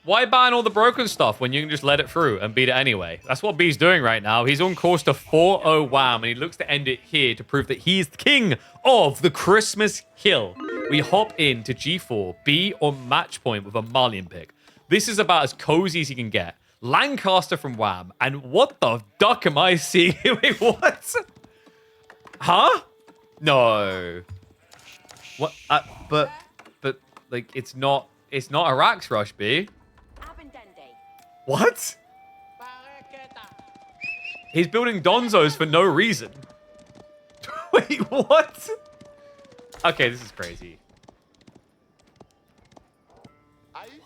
Why ban all the broken stuff when you can just let it through and beat it anyway? That's what B's doing right now. He's on course to 4-0 wham, and he looks to end it here to prove that he's the king of the Christmas kill. We hop into G4, B on match point with a Malian pick. This is about as cozy as he can get. Lancaster from wham, and what the duck am I seeing? Wait, what? Huh? No. What? But like, it's not a Rax rush, B. What? He's building Donzos for no reason. Wait, what? Okay, this is crazy.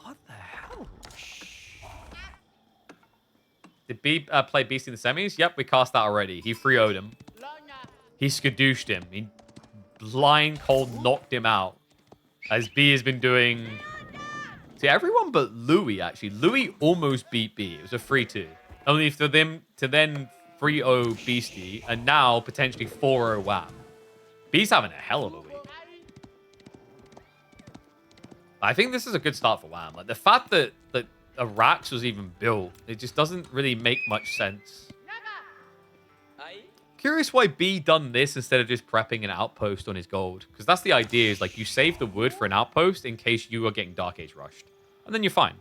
What the hell? Did B play Beast in the semis? Yep, we cast that already. He 3-0'd him. He skadooshed him. He blind cold knocked him out. As B has been doing... See, everyone but Louis, actually. Louis almost beat B. It was a 3-2. Only for them to then 3-0 Beastie, and now potentially 4-0 Wham. B's having a hell of a week. I think this is a good start for Wham. Like, the fact that a Rax was even built, it just doesn't really make much sense. Curious why B done this instead of just prepping an outpost on his gold. Because that's the idea, is like you save the wood for an outpost in case you are getting Dark Age rushed. And then you're fine.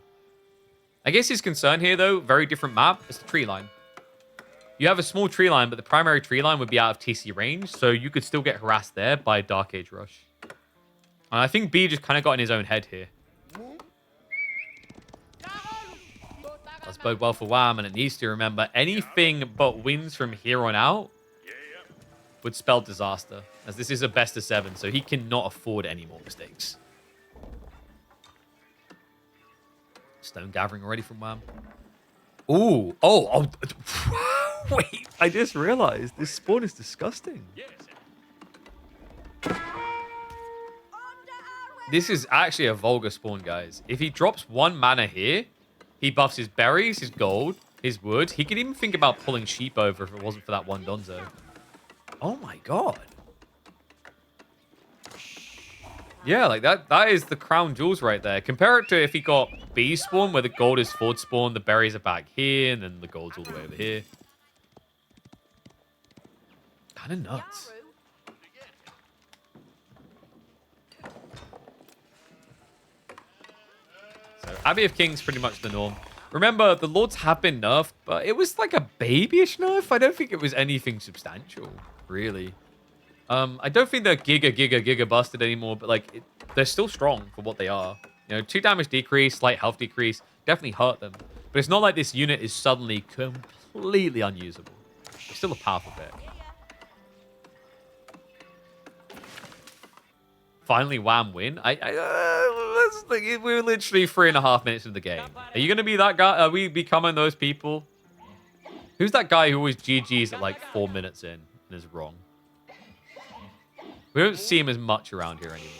I guess his concern here, though, very different map, is the tree line. You have a small tree line, but the primary tree line would be out of TC range, so you could still get harassed there by Dark Age rush. And I think B just kind of got in his own head here. That's bode well for Wham, and it needs to remember anything but wins from here on out would spell disaster, as this is a best of 7, so he cannot afford any more mistakes. Stone gathering already from Wham. Ooh, oh, wait, I just realized this spawn is disgusting. This is actually a vulgar spawn, guys. If he drops 1 mana here, he buffs his berries, his gold, his wood. He could even think about pulling sheep over if it wasn't for that 1 Donzo. Oh my god. Yeah, like that is the crown jewels right there. Compare it to if he got B spawn, where the gold is forward spawn, the berries are back here, and then the gold's all the way over here. Kind of nuts. So Abbey of Kings pretty much the norm. Remember, the Lords have been nerfed, but it was like a babyish nerf. I don't think it was anything substantial, really. I don't think they're giga busted anymore, but like they're still strong for what they are. You know, 2 damage decrease, slight health decrease, definitely hurt them. But it's not like this unit is suddenly completely unusable. It's still a powerful pick. Finally, Wham win. We're literally 3.5 minutes into the game. Are you gonna be that guy? Are we becoming those people? Who's that guy who always GGs at like 4 minutes in and is wrong? We don't see him as much around here anymore.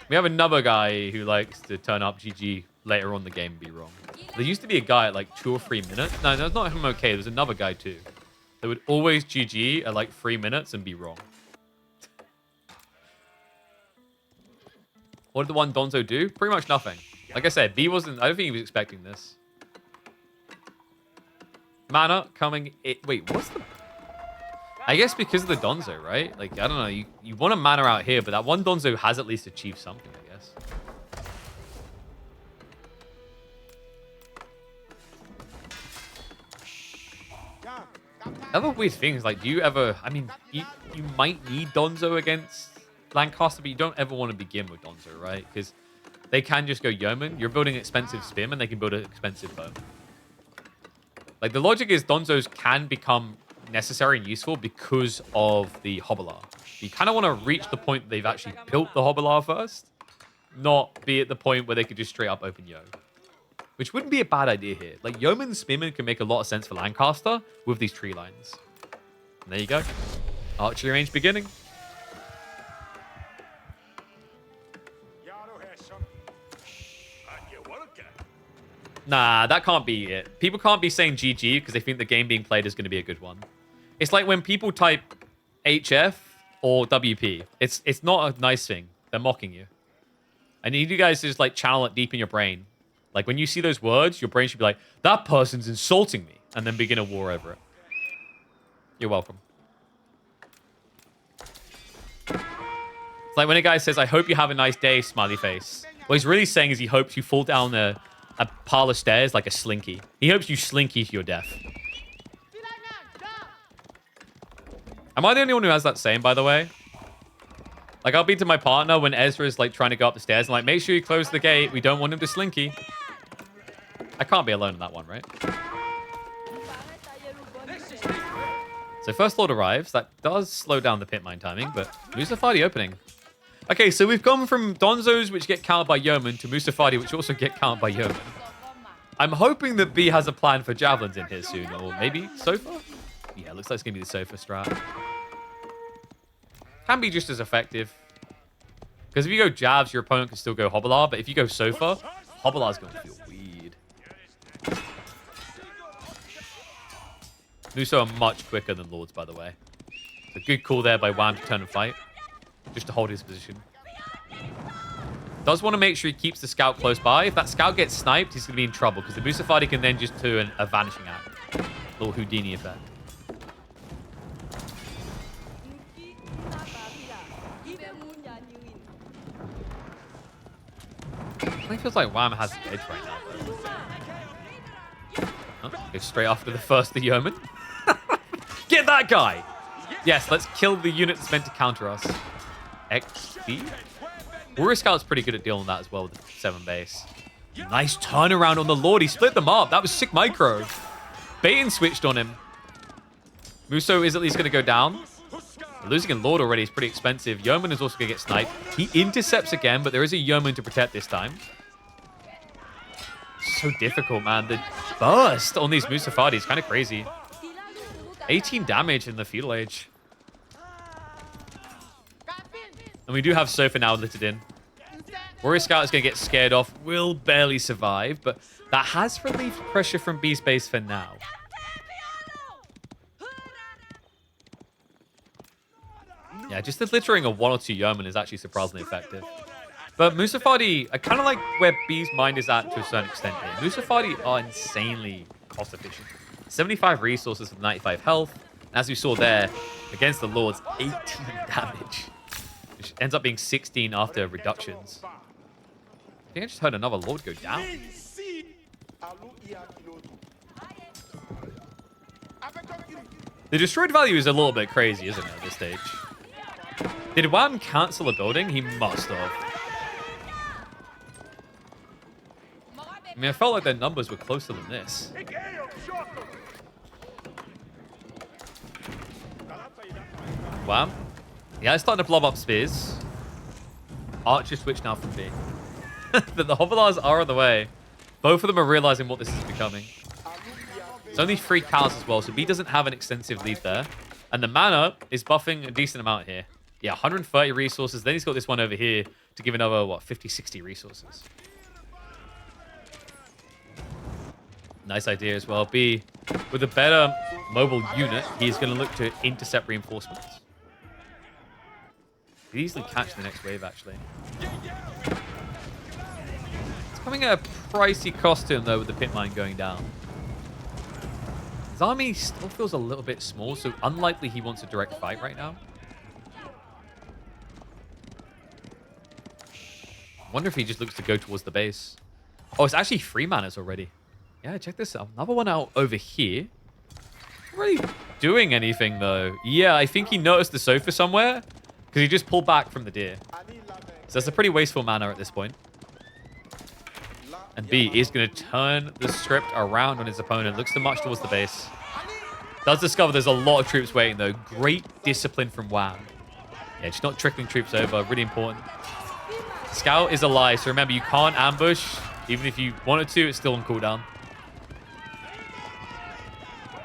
We have another guy who likes to turn up GG later on in the game and be wrong. There used to be a guy at like 2 or 3 minutes. No, that's not him okay. There's another guy too. That would always GG at like 3 minutes and be wrong. What did the 1 Donzo do? Pretty much nothing. Like I said, B wasn't... I don't think he was expecting this. Mana coming... Wait, what's the... I guess because of the Donzo, right? Like, I don't know. You want a mana out here, but that 1 Donzo has at least achieved something, I guess. Other weird things, like, do you ever... I mean, you might need Donzo against Lancaster, but you don't ever want to begin with Donzo, right? Because they can just go Yeoman. You're building expensive Spearman, they can build an expensive bow. Like, the logic is Donzos can become necessary and useful because of the Hobbler. You kind of want to reach the point that they've actually built the Hobbler first, not be at the point where they could just straight up open Yo. Which wouldn't be a bad idea here. Like, Yeoman and Spearman can make a lot of sense for Lancaster with these tree lines. And there you go. Archery range beginning. Nah, that can't be it. People can't be saying GG because they think the game being played is going to be a good one. It's like when people type HF or WP. It's not a nice thing. They're mocking you. I need you guys to just like channel it deep in your brain. Like when you see those words, your brain should be like, that person's insulting me. And then begin a war over it. You're welcome. It's like when a guy says, I hope you have a nice day, smiley face. What he's really saying is he hopes you fall down a pile of stairs like a slinky. He hopes you slinky to your death. Am I the only one who has that saying, by the way? Like, I'll be to my partner when Ezra's, like, trying to go up the stairs and, like, make sure you close the gate. We don't want him to slinky. I can't be alone in that one, right? So first Lord arrives. That does slow down the pit mine timing, but Mustafadi opening. Okay, so we've gone from Donzos, which get countered by Yeoman, to Mustafadi, which also get countered by Yeoman. I'm hoping that B has a plan for Javelins in here soon, or maybe Sofa? Yeah, looks like it's going to be the Sofa strat. Can be just as effective. Because if you go Jabs, your opponent can still go Hobbler, but if you go Sofa, Hobbler's going to feel weird. Muso are much quicker than Lords, by the way. So good call there by Wham to turn and fight. Just to hold his position. Does want to make sure he keeps the scout close by. If that scout gets sniped, he's going to be in trouble. Because the Mustafadi can then just do a vanishing act. Little Houdini effect. It feels like Wham has the edge right now. Oh, go straight after the first the Yeoman. Get that guy! Yes, let's kill the unit that's meant to counter us. XP? Warrior Scout's pretty good at dealing with that as well with the 7 base. Nice turnaround on the Lord. He split them up. That was sick micro. Bait and switched on him. Muso is at least going to go down. Losing a Lord already is pretty expensive. Yeoman is also going to get sniped. He intercepts again, but there is a Yeoman to protect this time. So difficult, man. The burst on these Mustafadi is kind of crazy. 18 damage in the feudal age. And we do have Sofa now littered in. Warrior Scout is going to get scared off. Will barely survive, but that has relieved pressure from B's base for now. Yeah, just the littering of 1 or 2 Yeoman is actually surprisingly effective. But Mustafadi, I kind of like where B's mind is at to a certain extent here. Mustafadi are insanely cost efficient. 75 resources with 95 health. And as we saw there, against the Lords, 18 damage. Which ends up being 16 after reductions. I think I just heard another Lord go down. The destroyed value is a little bit crazy, isn't it, at this stage? Did Wham cancel a building? He must have. I mean, I felt like their numbers were closer than this. Wham. Yeah, it's starting to blow up spears. Archer switch now from B. The Hovelars are on the way. Both of them are realizing what this is becoming. It's only 3 cows as well, so B doesn't have an extensive lead there. And the mana is buffing a decent amount here. Yeah, 130 resources. Then he's got this one over here to give another, what, 50, 60 resources. Nice idea as well. B, with a better mobile unit, he's going to look to intercept reinforcements. Could easily catch the next wave, actually. It's coming at a pricey cost to him, though, with the pit mine going down. His army still feels a little bit small, so unlikely he wants a direct fight right now. I wonder if he just looks to go towards the base. Oh, it's actually 3 manas already. Yeah, check this out. Another one out over here. Not really doing anything, though. Yeah, I think he noticed the Sofa somewhere because he just pulled back from the deer. So that's a pretty wasteful mana at this point. And B is going to turn the script around on his opponent. Looks to march towards the base. Does discover there's a lot of troops waiting, though. Great discipline from Wham. Yeah, just not trickling troops over. Really important. Scout is alive, so remember, you can't ambush. Even if you wanted to, it's still on cooldown.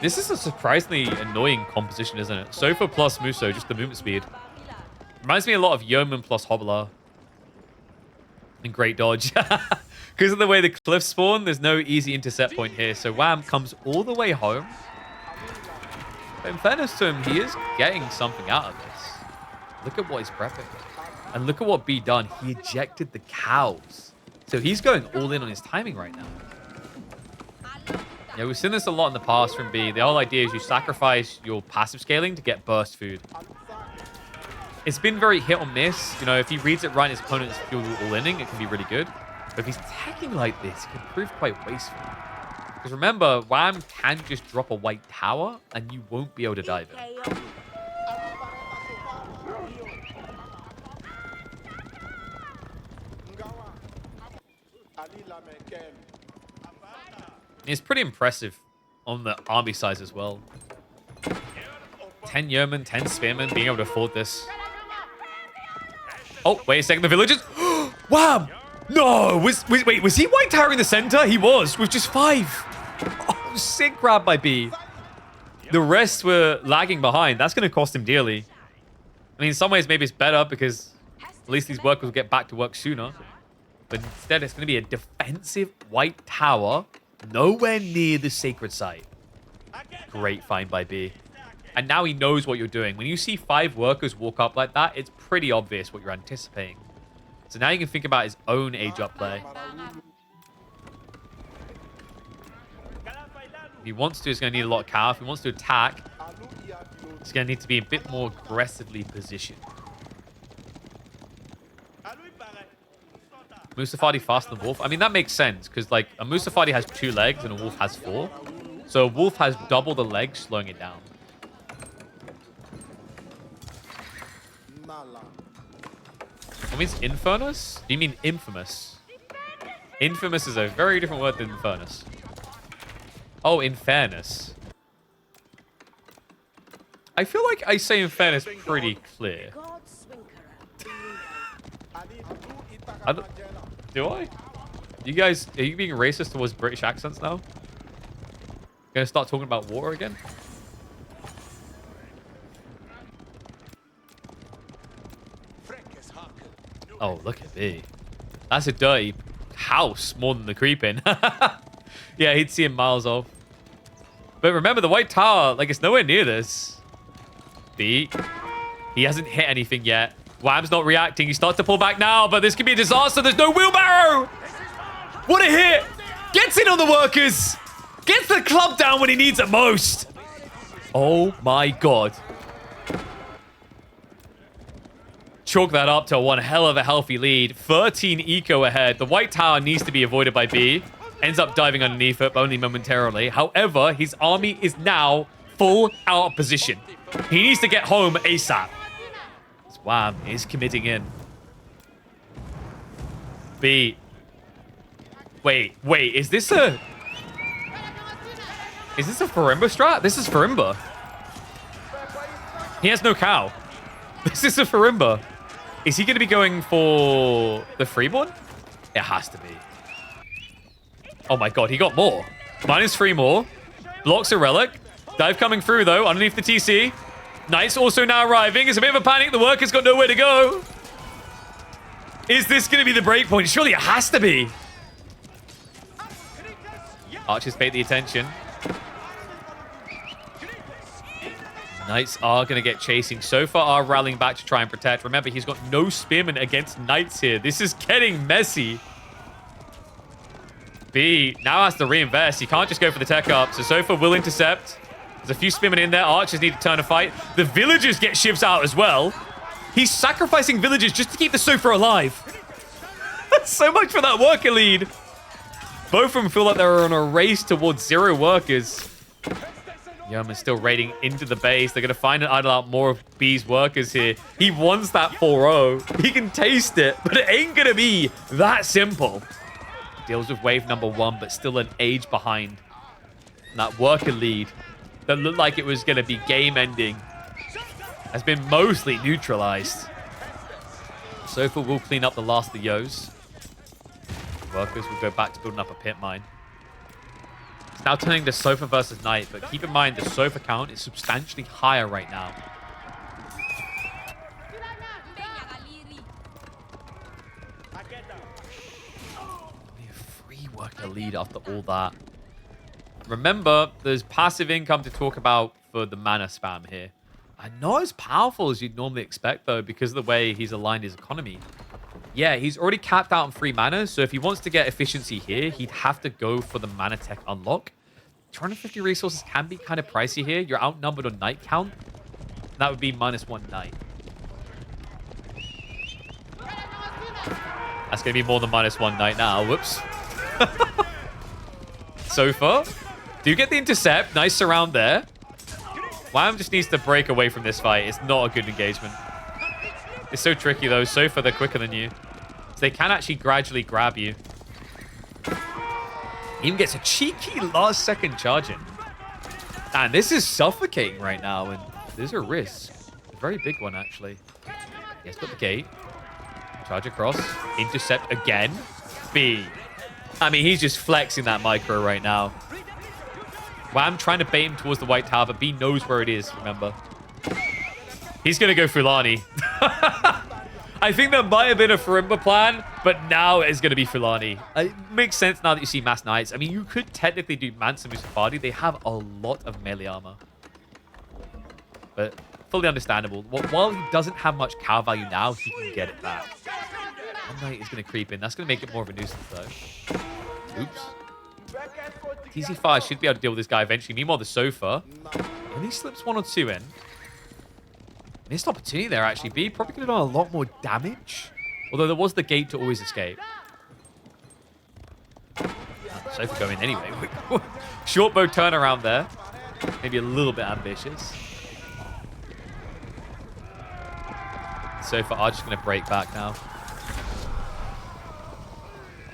This is a surprisingly annoying composition, isn't it? Sofa plus Muso, just the movement speed. Reminds me a lot of Yeoman plus Hobbler. And great dodge. Because of the way the cliffs spawn, there's no easy intercept point here. So Wham comes all the way home. But in fairness to him, he is getting something out of this. Look at what he's prepping. And look at what B done. He ejected the cows. So he's going all in on his timing right now. Yeah, we've seen this a lot in the past from B. The whole idea is you sacrifice your passive scaling to get burst food. It's been very hit or miss. You know, if he reads it right and his opponent is fuel all-inning, it can be really good. But if he's attacking like this, it can prove quite wasteful. Because remember, Wham can just drop a white tower and you won't be able to dive in. It's pretty impressive on the army size as well. 10 yeomen, 10 spearmen, being able to afford this. Oh, wait a second, the villagers. Wham! No! Wait, was he white tower in the center? He was, with just 5. Oh, sick grab by B. The rest were lagging behind. That's going to cost him dearly. I mean, in some ways, maybe it's better because at least these workers will get back to work sooner. But instead, it's going to be a defensive white tower nowhere near the sacred site. Great find by B. And now he knows what you're doing. When you see 5 workers walk up like that, it's pretty obvious what you're anticipating. So now you can think about his own age-up play. If he wants to, he's going to need a lot of cow. If he wants to attack, he's going to need to be a bit more aggressively positioned. Mustafadi faster than Wolf. I mean, that makes sense because, like, a Mustafadi has 2 legs and a Wolf has 4. So a Wolf has double the legs, slowing it down. That means Infernus? Do you mean Infamous? Infamous is a very different word than Infernus. Oh, in fairness. I feel like I say in fairness pretty clear. Do I? You guys, are you being racist towards British accents now? Gonna start talking about war again? Oh, look at me. That's a dirty house more than the creeping. Yeah, he'd see him miles off. But remember, the white tower, like, it's nowhere near this. B. He hasn't hit anything yet. Wham's not reacting. He starts to pull back now, but this could be a disaster. There's no wheelbarrow. What a hit. Gets in on the workers. Gets the club down when he needs it most. Oh, my God. Chalk that up to one hell of a healthy lead. 13 eco ahead. The white tower needs to be avoided by B. Ends up diving underneath it, but only momentarily. However, his army is now full out of position. He needs to get home ASAP. Wham is committing in. B. Wait. Is this a Farimba strat? This is Farimba. He has no cow. This is a Farimba. Is he going to be going for the freeborn? It has to be. Oh my God, he got more. -3 more. Blocks a relic. Dive coming through, though, underneath the TC. Knights also now arriving. It's a bit of a panic. The worker's got nowhere to go. Is this going to be the break point? Surely it has to be. Archers paid the attention. Knights are going to get chasing. Sofa are rallying back to try and protect. Remember, he's got no spearmen against Knights here. This is getting messy. B now has to reinvest. He can't just go for the tech up. So Sofa will intercept. There's a few spearmen in there. Archers need to turn a fight. The villagers get shivs out as well. He's sacrificing villagers just to keep the Sofa alive. So much for that worker lead. Both of them feel like they're on a race towards 0 workers. Yeoman's still raiding into the base. They're going to find and idle out more of B's workers here. He wants that 4-0. He can taste it, but it ain't going to be that simple. Deals with wave number 1, but still an age behind. And that worker lead that looked like it was going to be game-ending has been mostly neutralized. Sofa will clean up the last of the Yos. Workers will go back to building up a pit mine. It's now turning to Sofa versus Knight, but keep in mind the Sofa count is substantially higher right now. Only a 3 worker lead after all that. Remember, there's passive income to talk about for the mana spam here. Not as powerful as you'd normally expect, though, because of the way he's aligned his economy. Yeah, he's already capped out on 3 mana, so if he wants to get efficiency here, he'd have to go for the mana tech unlock. 250 resources can be kind of pricey here. You're outnumbered on knight count. That would be -1 knight. That's going to be more than -1 knight now. Whoops. Sofa. Do you get the intercept? Nice surround there. Wham just needs to break away from this fight. It's not a good engagement. It's so tricky, though. Sofa, they're quicker than you. So they can actually gradually grab you. Even gets a cheeky last-second charge in. And this is suffocating right now, and there's a risk. A very big one, actually. Yes, got the gate. Charge across. Intercept again. B. I mean, he's just flexing that micro right now. Wham trying to bait him towards the white tower, but B knows where it is, remember. He's going to go Fulani. I think that might have been a Farimba plan, but now it's going to be Fulani. It makes sense now that you see Mass Knights. I mean, you could technically do Mansa Musafadi. They have a lot of melee armor. But fully understandable. While he doesn't have much cow value now, he can get it back. One Knight is going to creep in. That's going to make it more of a nuisance, though. Oops. TC5 should be able to deal with this guy eventually. Meanwhile, the Sofa only slips 1 or 2 in. Missed opportunity there, actually. B probably could have done a lot more damage. Although there was the gate to always escape. Sofa going in anyway. Short bow turnaround there. Maybe a little bit ambitious. Sofa are just going to break back now.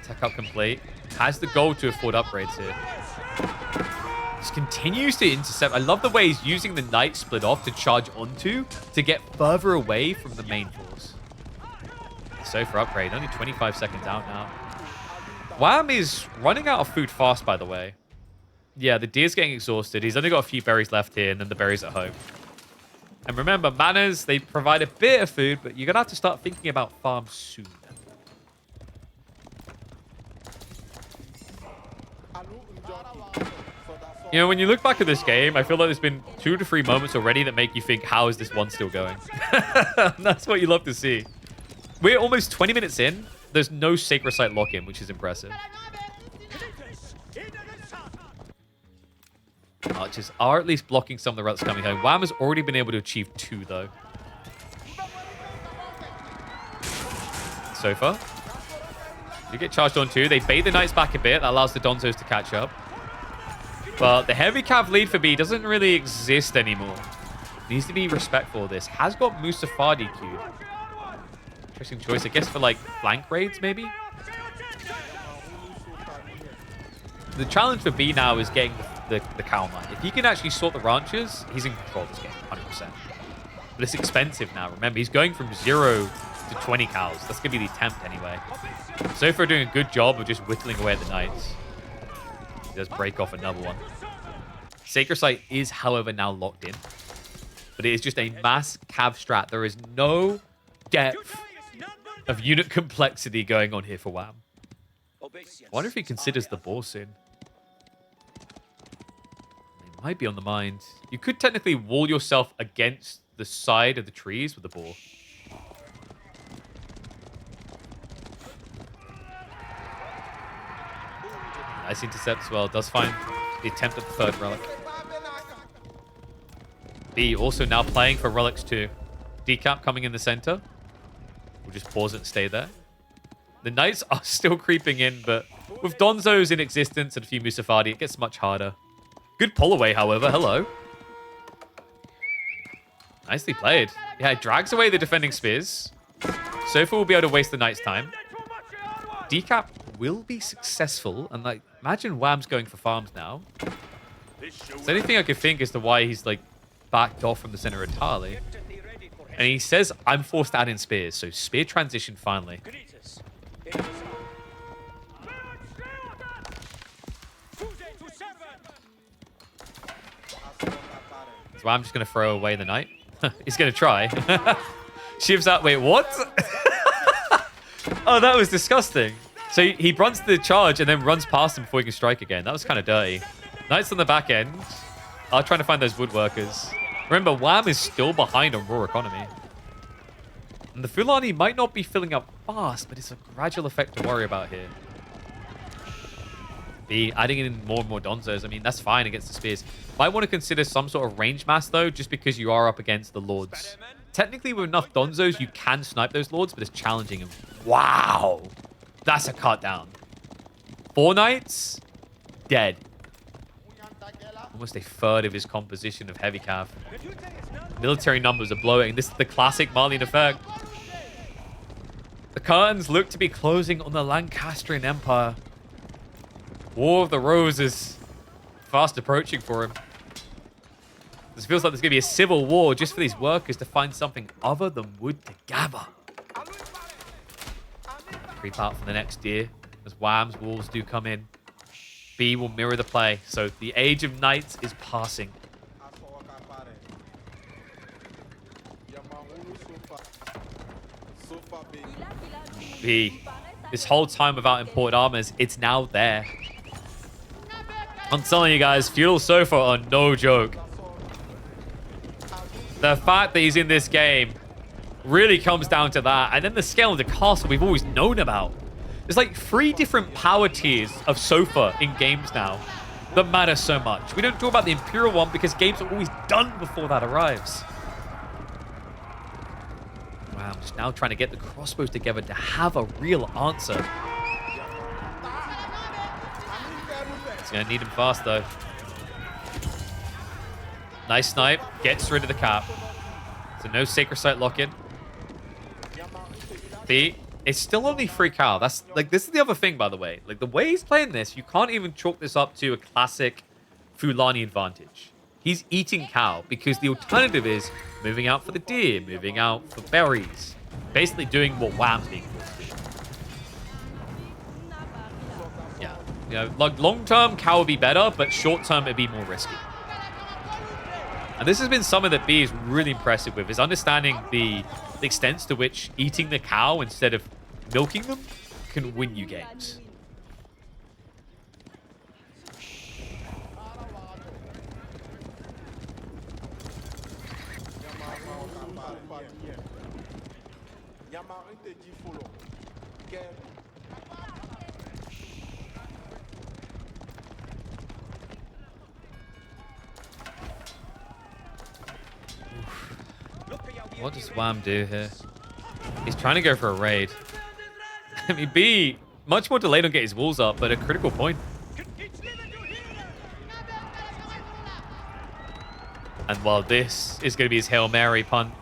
Tech up complete. Has the goal to afford upgrades here. Just continues to intercept. I love the way he's using the knight split off to charge onto to get further away from the main force. So for upgrade, only 25 seconds out now. Wham is running out of food fast, by the way. Yeah, the deer's getting exhausted. He's only got a few berries left here, and then the berries at home. And remember, manors, they provide a bit of food, but you're going to have to start thinking about farms soon. You know, when you look back at this game, I feel like there's been 2 to 3 moments already that make you think, how is this one still going? That's what you love to see. We're almost 20 minutes in. There's no Sacred Site lock-in, which is impressive. Archers are at least blocking some of the relics coming home. Wham has already been able to achieve 2, though. Sofa. You get charged on 2. They bait the knights back a bit. That allows the Donzos to catch up. But the heavy cav lead for B doesn't really exist anymore. Needs to be respectful of this. Has got Musafadi queued. Interesting choice, I guess, for like flank raids, maybe? The challenge for B now is getting the cow mine. If he can actually sort the ranches, he's in control of this game, 100%. But it's expensive now. Remember, he's going from 0 to 20 cows. That's going to be the attempt anyway. So far, doing a good job of just whittling away at the knights. He does break off another one. Sacred Site is, however, now locked in. But it is just a mass cav strat. There is no depth of unit complexity going on here for Wham. I wonder if he considers the boar soon. It might be on the mind. You could technically wall yourself against the side of the trees with the boar. Nice intercept as well. Does find the attempt at the 3rd relic. B also now playing for relics too. Decap coming in the center. We'll just pause it and stay there. The knights are still creeping in, but with Donzos in existence and a few Musafadi, it gets much harder. Good pull away, however. Hello. Nicely played. Yeah, it drags away the defending spears. Sofa will be able to waste the knight's time. Decap will be successful, and like, imagine Wham's going for farms now. The only thing I could think as to why he's like backed off from the center entirely. And he says, I'm forced to add in spears, so spear transition finally. So I'm just going to throw away the knight. He's going to try. Shivs out. Wait, what? Oh, that was disgusting. So he runs the charge and then runs past him before he can strike again. That was kind of dirty. Knights on the back end are trying to find those woodworkers. Remember, Wham is still behind on raw economy. And the Fulani might not be filling up fast, but it's a gradual effect to worry about here. B, adding in more and more Donzos. I mean, that's fine against the spears. Might want to consider some sort of range mass, though, just because you are up against the Lords. Technically, with enough Donzos, you can snipe those Lords, but it's challenging. And wow! That's a cut down. 4 Knights? Dead. Almost a third of his composition of heavy cav. Military numbers are blowing. This is the classic Malian effect. The curtains look to be closing on the Lancastrian Empire. War of the Roses fast approaching for him. This feels like there's going to be a civil war just for these workers to find something other than wood to gather. Creep out for the next deer as Wham's wolves do come in. B will mirror the play, so the age of knights is passing. B, this whole time without imported armors, it's now there. I'm telling you guys, feudal sofa are no joke. The fact that he's in this game really comes down to that. And then the scale of the castle we've always known about. There's like 3 different power tiers of sofa in games now that matter so much. We don't talk about the Imperial one because games are always done before that arrives. Wow, I'm just now trying to get the crossbows together to have a real answer. He's going to need him fast, though. Nice snipe. Gets rid of the cap. So no Sacred Site lock-in. B, it's still only 3 cal. That's like, this is the other thing, by the way. Like, the way he's playing this, you can't even chalk this up to a classic Fulani advantage. He's eating cow because the alternative is moving out for the deer, moving out for berries. Basically doing what Wham's being forced to do. Yeah. You know, like long-term, cow would be better, but short-term, it'd be more risky. And this has been something that B is really impressive with, is understanding the extent to which eating the cow instead of milking them can win you games. What does Wham do here? He's trying to go for a raid. I mean, B, much more delayed on getting his walls up, but a critical point. And while this is going to be his Hail Mary punt,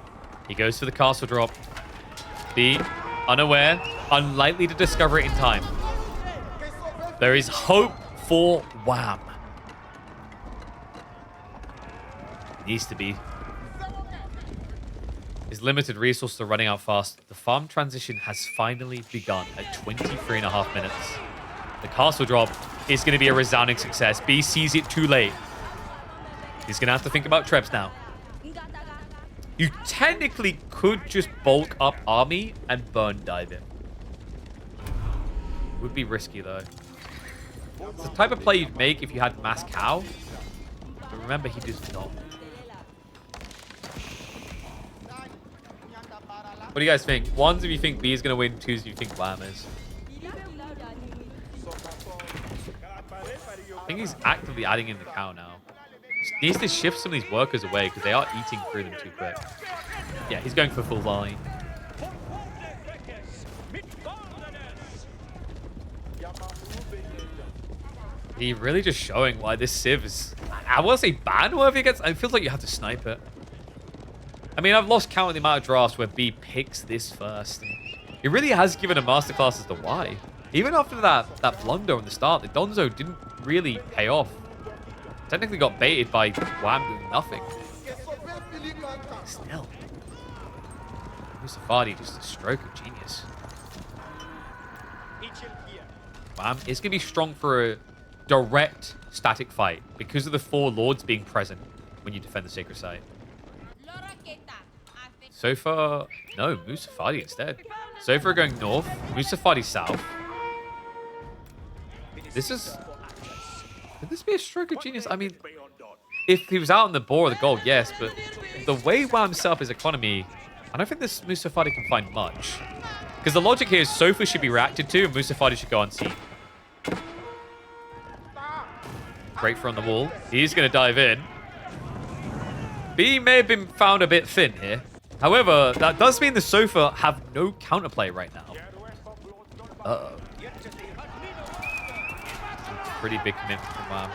he goes for the castle drop. B, unaware, unlikely to discover it in time. There is hope for Wham. Needs to be. His limited resources are running out fast. The farm transition has finally begun at 23.5 minutes. The castle drop is going to be a resounding success. B sees it too late. He's going to have to think about Trebs now. You technically could just bulk up army and burn dive him. Would be risky though. It's the type of play you'd make if you had mass cow. But remember, he does not. What do you guys think? Ones if you think B is going to win, twos if you think Wham is. I think he's actively adding in the cow now. He needs to shift some of these workers away because they are eating through them too quick. Yeah, he's going for full line. He really just showing why this Civ is... I want to say ban-worthy against... It feels like you have to snipe it. I mean, I've lost count of the amount of drafts where B picks this first. It really has given a masterclass as to why. Even after that blunder on the start, the Donzo didn't really pay off. Technically got baited by Wham doing nothing. Still. Musafadi, just a stroke of genius. Wham is going to be strong for a direct static fight because of the 4 lords being present when you defend the sacred site. So far, no, Musafadi instead. So far going north, Musafadi south. This is... Could this be a stroke of genius? I mean, if he was out on the boar or the gold, yes, but the way Wham set up his economy, I don't think this Mustafadi can find much. Because the logic here is Sofa should be reacted to, and Mustafadi should go unseen. Break from the wall. He's going to dive in. B may have been found a bit thin here. However, that does mean the Sofa have no counterplay right now. Uh-oh. Pretty big commitment from Wham.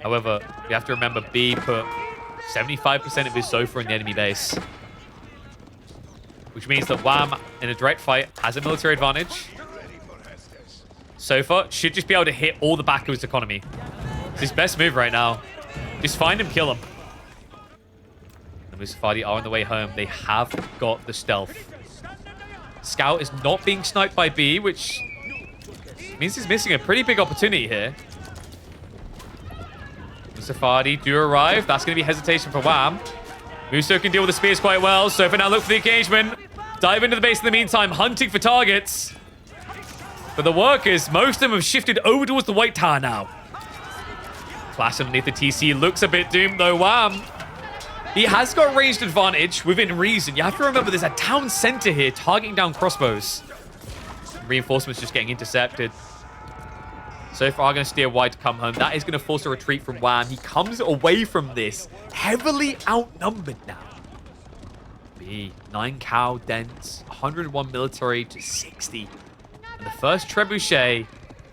However, you have to remember B put 75% of his Sofa in the enemy base. Which means that Wham, in a direct fight, has a military advantage. Sofa should just be able to hit all the back of his economy. It's his best move right now. Just find him, kill him. The Mustafadi are on the way home. They have got the stealth. Scout is not being sniped by B, which means he's missing a pretty big opportunity here. Mustafadi do arrive. That's going to be hesitation for Wham. Muso can deal with the spears quite well. So for now, look for the engagement. Dive into the base in the meantime, hunting for targets. But the workers, most of them have shifted over towards the white tower now. Flash underneath the TC looks a bit doomed though. Wham. He has got ranged advantage within reason. You have to remember there's a town center here targeting down crossbows. Reinforcements just getting intercepted. So far, going to steer wide to come home. That is going to force a retreat from Wham. He comes away from this heavily outnumbered now. B, 9 cow dense, 101 military to 60. And the first trebuchet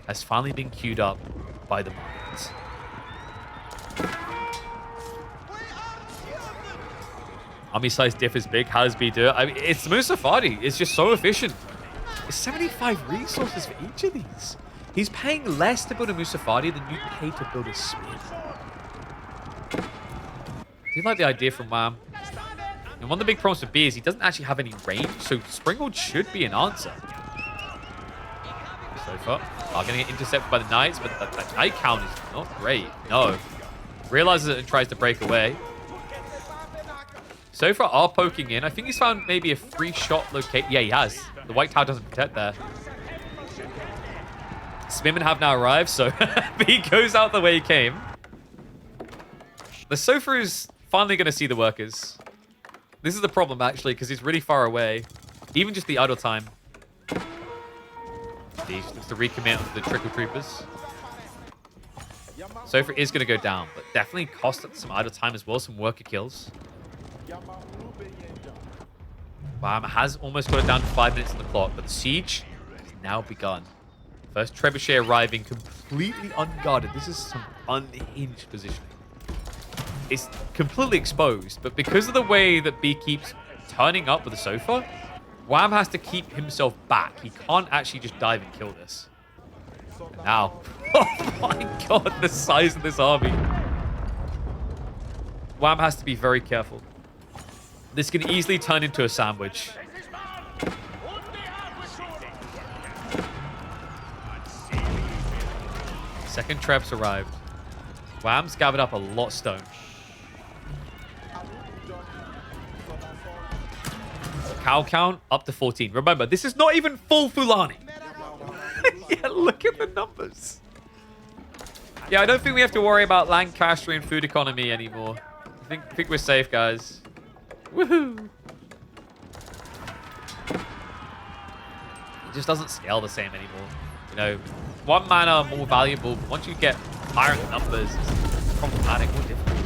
has finally been queued up by the Malians. Army size differs big. How does B do it? I mean, it's Mustafadi. It's just so efficient. It's 75 resources for each of these. He's paying less to build a Mustafadi than you pay to build a spear. Do you like the idea from Wham? And one of the big problems with B is he doesn't actually have any range, so Springald should be an answer. So far, are going to get intercepted by the Knights, but that Knight count is not great. No. Realizes it and tries to break away. So far, are poking in. I think he's found maybe a free shot locate. Yeah, he has. The white tower doesn't protect there. Spearmen have now arrived, so he goes out the way he came. The Sofa is finally going to see the workers. This is the problem, actually, because he's really far away. Even just the idle time. He just looks to recommit onto the Trickle Troopers. Sofa is going to go down, but definitely cost some idle time as well, some worker kills. Wham has almost got it down to 5 minutes on the clock, but the siege has now begun. First trebuchet arriving completely unguarded. This is some unhinged positioning. It's completely exposed, but because of the way that B keeps turning up with the Sofa, Wham has to keep himself back. He can't actually just dive and kill this. And now, oh my god, the size of this army. Wham has to be very careful. This can easily turn into a sandwich. Second Treb's arrived. Wham's gathered up a lot of stone. Cow count up to 14. Remember, this is not even full Fulani. Yeah, look at the numbers. Yeah, I don't think we have to worry about Lancaster and food economy anymore. I think we're safe, guys. Woohoo! It just doesn't scale the same anymore. You know, one mana more valuable, but once you get higher in the numbers, it's problematic or difficult.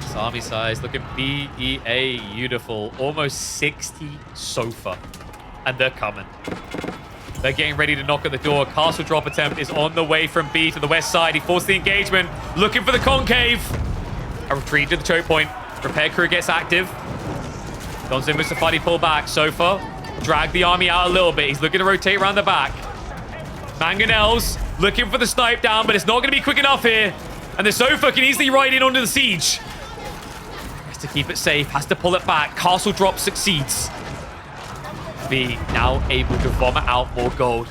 This army size, look at BEA, beautiful. Almost 60 Sofa. And they're coming. They're getting ready to knock at the door. Castle drop attempt is on the way from B to the west side. He forced the engagement. Looking for the concave. A retreat to the choke point. Repair crew gets active. Donzo Mustafadi pull back. Sofa drag the army out a little bit. He's looking to rotate around the back. Mangonels looking for the snipe down, but it's not going to be quick enough here. And the Sofa can easily ride in onto the siege. Has to keep it safe. Has to pull it back. Castle drop succeeds. B now able to vomit out more gold.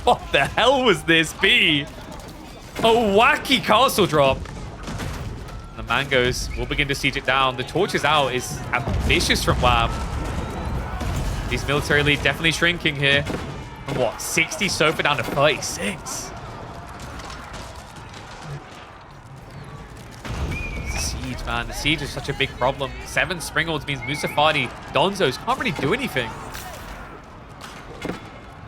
What the hell was this, B? A wacky castle drop. The mangoes will begin to siege it down. The torch is out. Is ambitious from Wham. These military elite definitely shrinking here. From what, 60 Sofa down to 36? Siege, man. The siege is such a big problem. 7 Springalds means Musafati, Donzos can't really do anything.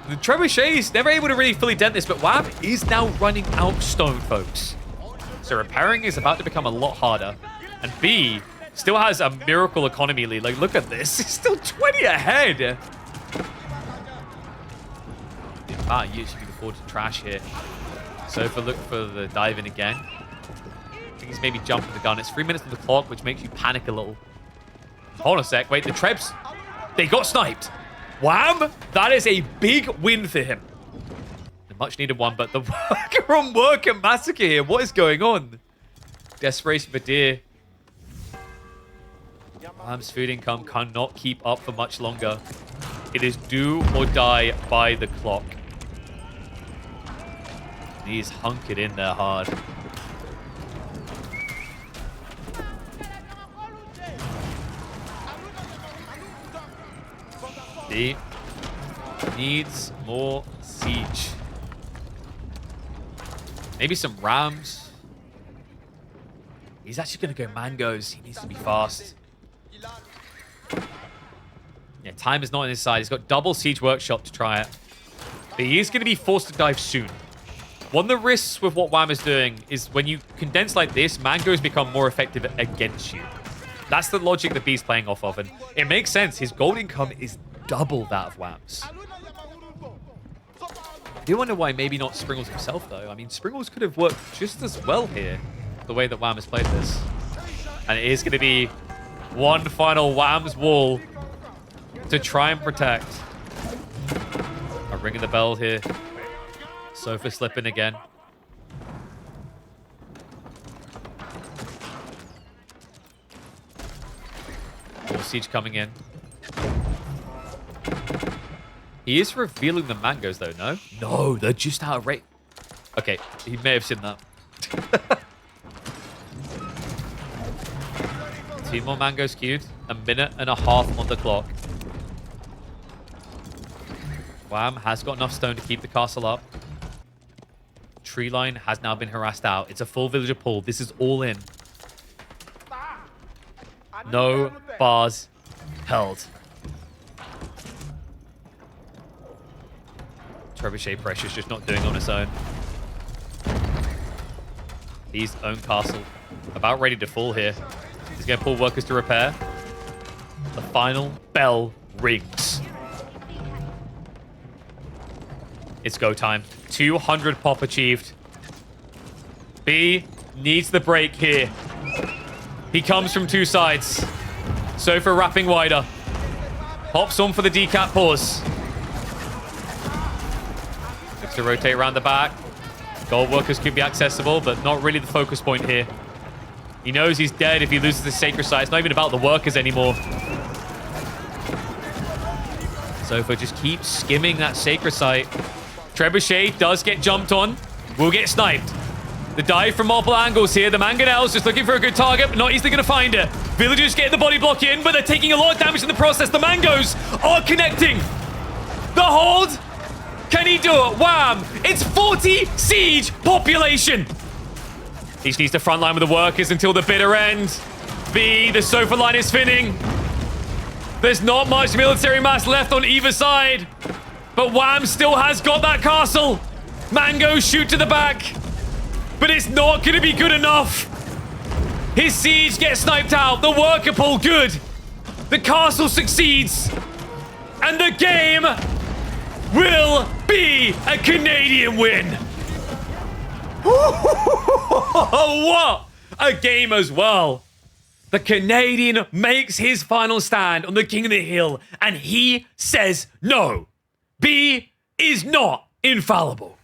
The Trebuchet's never able to really fully dent this, but Wham is now running out stone, folks. So repairing is about to become a lot harder. And B still has a miracle economy lead. Like, look at this. He's still 20 ahead. You should be afford to trash here. Sofa look for the dive in again. I think he's maybe jumping the gun. It's 3 minutes on the clock, which makes you panic a little. Hold on a sec. Wait, the Trebs, they got sniped. Wham! That is a big win for him. A much needed one, but the worker on worker massacre here. What is going on? Desperation for deer. Wham's food income cannot keep up for much longer. It is do or die by the clock. He's hunkered in there hard. He needs more siege. Maybe some rams. He's actually going to go mangoes. He needs to be fast. Yeah, time is not on his side. He's got double siege workshop to try it. But he is going to be forced to dive soon. One of the risks with what Wham is doing is when you condense like this, mangoes become more effective against you. That's the logic that B's playing off of, and it makes sense. His gold income is double that of Wham's. I do wonder why maybe not Springles himself, though. I mean, Springles could have worked just as well here, the way that Wham has played this. And it is going to be one final Wham's wall to try and protect. I'm ringing the bell here. Sofa slipping again. More siege coming in. He is revealing the mangoes, though, no? No, they're just out of rate. Okay, he may have seen that. 2 more mangoes queued. 1.5 minutes on the clock. Wham has got enough stone to keep the castle up. Tree line has now been harassed out. It's a full villager pull. This is all in. No bars held. Trebuchet pressure's just not doing on its own. His own castle about ready to fall here. He's going to pull workers to repair. The final bell rings. It's go time. 200 pop achieved. B needs the break here. He comes from 2 sides. Sofa wrapping wider. Hops on for the decap pause. Looks to rotate around the back. Gold workers could be accessible, but not really the focus point here. He knows he's dead if he loses the sacred site. It's not even about the workers anymore. Sofa just keeps skimming that sacred site. Trebuchet does get jumped on. Will get sniped. The dive from multiple angles here. The mangonels just looking for a good target, but not easily going to find it. Villagers getting the body block in, but they're taking a lot of damage in the process. The mangoes are connecting. The hold. Can he do it? Wham! It's 40 siege population. He just needs to frontline with the workers until the bitter end. B, the Sofa line is thinning. There's not much military mass left on either side. But Wham still has got that castle. Mangoes shoot to the back. But it's not going to be good enough. His siege gets sniped out. The worker pull, good. The castle succeeds. And the game will be a Canadian win. What a game as well. The Canadian makes his final stand on the King of the Hill, and he says no. B is not infallible.